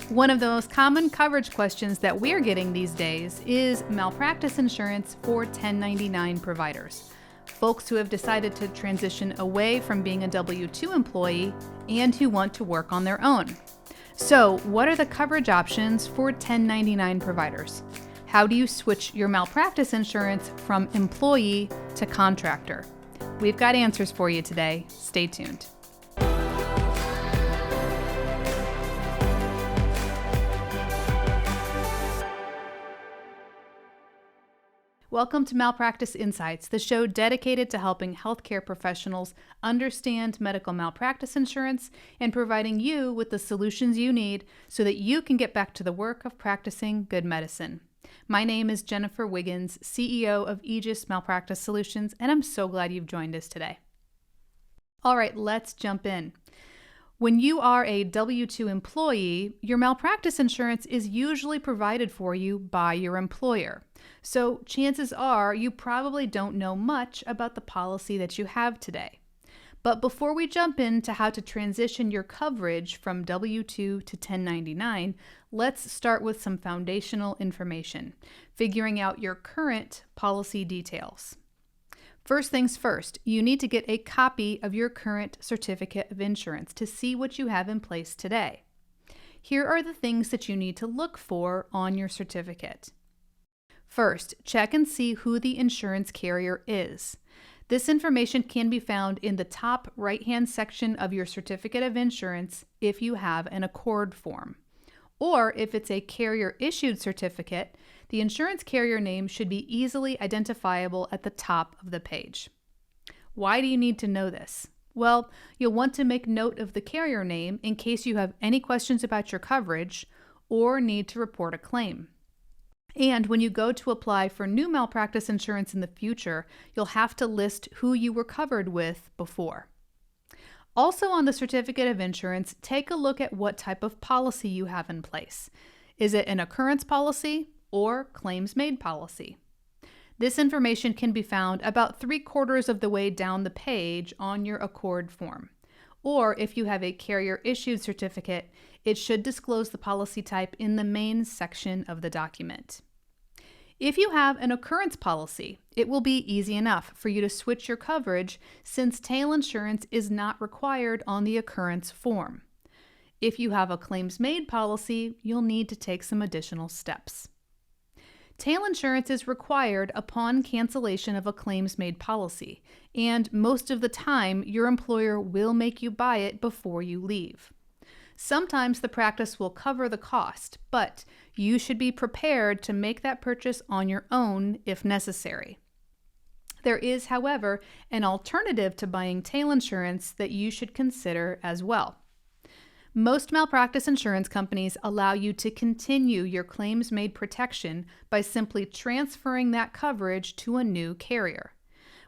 One of the most common coverage questions that we're getting these days is malpractice insurance for 1099 providers. Folks who have decided to transition away from being a W-2 employee and who want to work on their own. So, what are the coverage options for 1099 providers? How do you switch your malpractice insurance from employee to contractor? We've got answers for you today. Stay tuned. Welcome to Malpractice Insights, the show dedicated to helping healthcare professionals understand medical malpractice insurance and providing you with the solutions you need so that you can get back to the work of practicing good medicine. My name is Jennifer Wiggins, CEO of Aegis Malpractice Solutions, and I'm so glad you've joined us today. All right, let's jump in. When you are a W-2 employee, your malpractice insurance is usually provided for you by your employer. So chances are you probably don't know much about the policy that you have today. But before we jump into how to transition your coverage from W-2 to 1099, let's start with some foundational information, figuring out your current policy details. First things first, you need to get a copy of your current certificate of insurance to see what you have in place today. Here are the things that you need to look for on your certificate. First, check and see who the insurance carrier is. This information can be found in the top right-hand section of your certificate of insurance if you have an Accord form. Or if it's a carrier-issued certificate, the insurance carrier name should be easily identifiable at the top of the page. Why do you need to know this? Well, you'll want to make note of the carrier name in case you have any questions about your coverage or need to report a claim. And when you go to apply for new malpractice insurance in the future, you'll have to list who you were covered with before. Also on the certificate of insurance, take a look at what type of policy you have in place. Is it an occurrence policy or claims-made policy? This information can be found about 3/4 of the way down the page on your Accord form. Or if you have a carrier-issued certificate, it should disclose the policy type in the main section of the document. If you have an occurrence policy, it will be easy enough for you to switch your coverage since tail insurance is not required on the occurrence form. If you have a claims-made policy, you'll need to take some additional steps. Tail insurance is required upon cancellation of a claims-made policy, and most of the time, your employer will make you buy it before you leave. Sometimes the practice will cover the cost, but you should be prepared to make that purchase on your own if necessary. There is, however, an alternative to buying tail insurance that you should consider as well. Most malpractice insurance companies allow you to continue your claims-made protection by simply transferring that coverage to a new carrier.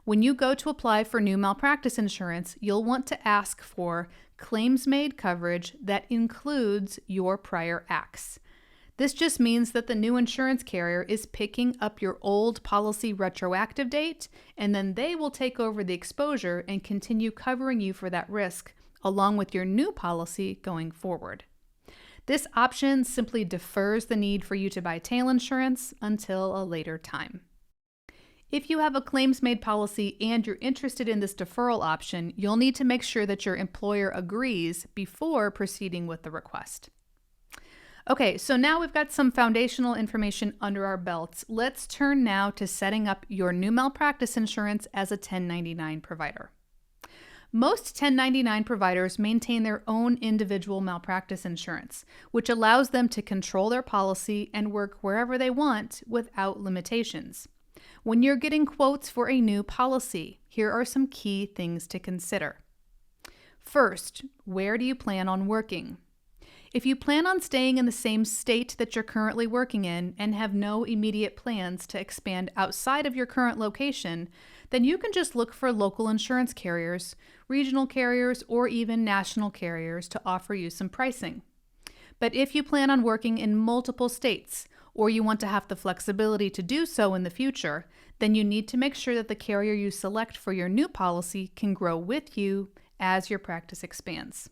When you go to apply for new malpractice insurance, you'll want to ask for claims-made coverage that includes your prior acts. This just means that the new insurance carrier is picking up your old policy retroactive date, and then they will take over the exposure and continue covering you for that risk, along with your new policy going forward. This option simply defers the need for you to buy tail insurance until a later time. If you have a claims-made policy and you're interested in this deferral option, you'll need to make sure that your employer agrees before proceeding with the request. Okay, so now we've got some foundational information under our belts. Let's turn now to setting up your new malpractice insurance as a 1099 provider. Most 1099 providers maintain their own individual malpractice insurance, which allows them to control their policy and work wherever they want without limitations. When you're getting quotes for a new policy, here are some key things to consider. First, where do you plan on working? If you plan on staying in the same state that you're currently working in and have no immediate plans to expand outside of your current location, then you can just look for local insurance carriers, regional carriers, or even national carriers to offer you some pricing. But if you plan on working in multiple states, or you want to have the flexibility to do so in the future, then you need to make sure that the carrier you select for your new policy can grow with you as your practice expands.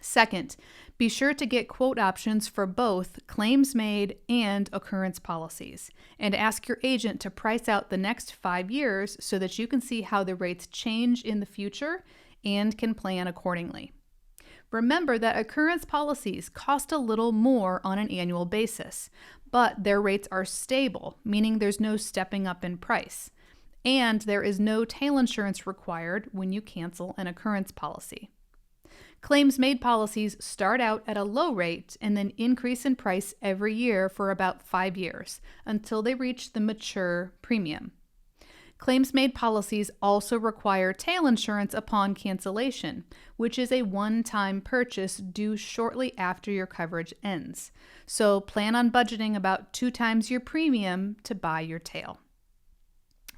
Second, be sure to get quote options for both claims made and occurrence policies, and ask your agent to price out the next 5 years so that you can see how the rates change in the future and can plan accordingly. Remember that occurrence policies cost a little more on an annual basis, but their rates are stable, meaning there's no stepping up in price, and there is no tail insurance required when you cancel an occurrence policy. Claims-made policies start out at a low rate and then increase in price every year for about 5 years until they reach the mature premium. Claims-made policies also require tail insurance upon cancellation, which is a one-time purchase due shortly after your coverage ends. So plan on budgeting about 2 times your premium to buy your tail.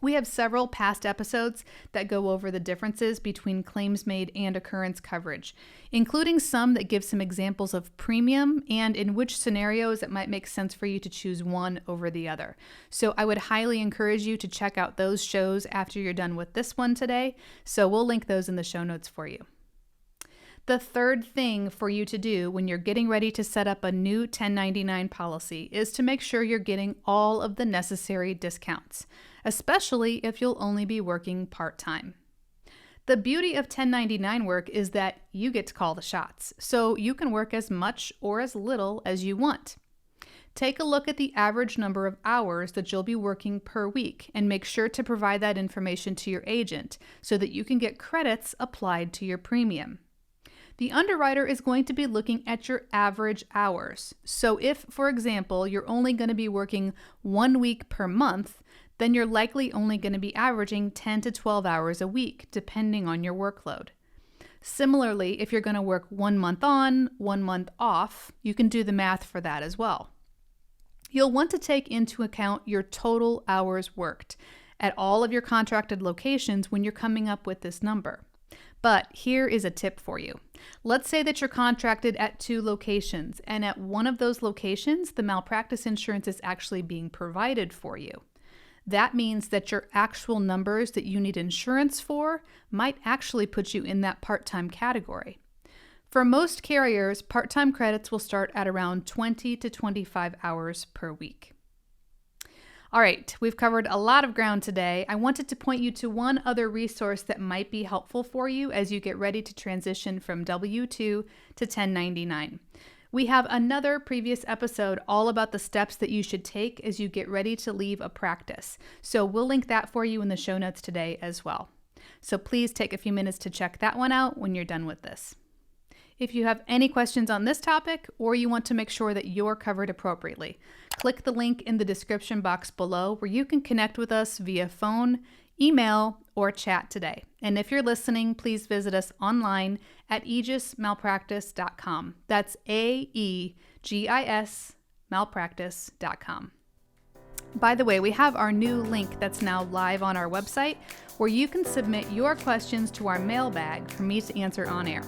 We have several past episodes that go over the differences between claims made and occurrence coverage, including some that give some examples of premium and in which scenarios it might make sense for you to choose one over the other. So I would highly encourage you to check out those shows after you're done with this one today. So we'll link those in the show notes for you. The third thing for you to do when you're getting ready to set up a new 1099 policy is to make sure you're getting all of the necessary discounts, especially if you'll only be working part-time. The beauty of 1099 work is that you get to call the shots, so you can work as much or as little as you want. Take a look at the average number of hours that you'll be working per week and make sure to provide that information to your agent so that you can get credits applied to your premium. The underwriter is going to be looking at your average hours. So if, for example, you're only going to be working 1 week per month, then you're likely only going to be averaging 10 to 12 hours a week, depending on your workload. Similarly, if you're going to work 1 month on, 1 month off, you can do the math for that as well. You'll want to take into account your total hours worked at all of your contracted locations when you're coming up with this number. But here is a tip for you. Let's say that you're contracted at 2 locations, and at one of those locations, the malpractice insurance is actually being provided for you. That means that your actual numbers that you need insurance for might actually put you in that part-time category. For most carriers, part-time credits will start at around 20 to 25 hours per week. All right, we've covered a lot of ground today. I wanted to point you to one other resource that might be helpful for you as you get ready to transition from W-2 to 1099. We have another previous episode all about the steps that you should take as you get ready to leave a practice. So we'll link that for you in the show notes today as well. So please take a few minutes to check that one out when you're done with this. If you have any questions on this topic or you want to make sure that you're covered appropriately, click the link in the description box below where you can connect with us via phone, email, or chat today. And if you're listening, please visit us online at aegismalpractice.com. That's AEGIS malpractice.com. By the way, we have our new link that's now live on our website where you can submit your questions to our mailbag for me to answer on air.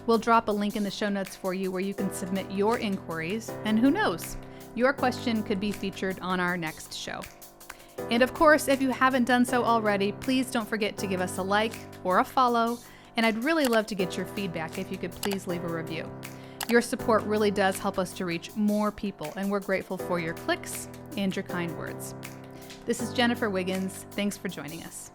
We'll drop a link in the show notes for you where you can submit your inquiries, and who knows, your question could be featured on our next show. And of course, if you haven't done so already, please don't forget to give us a like or a follow, and I'd really love to get your feedback if you could please leave a review. Your support really does help us to reach more people, and we're grateful for your clicks and your kind words. This is Jennifer Wiggins. Thanks for joining us.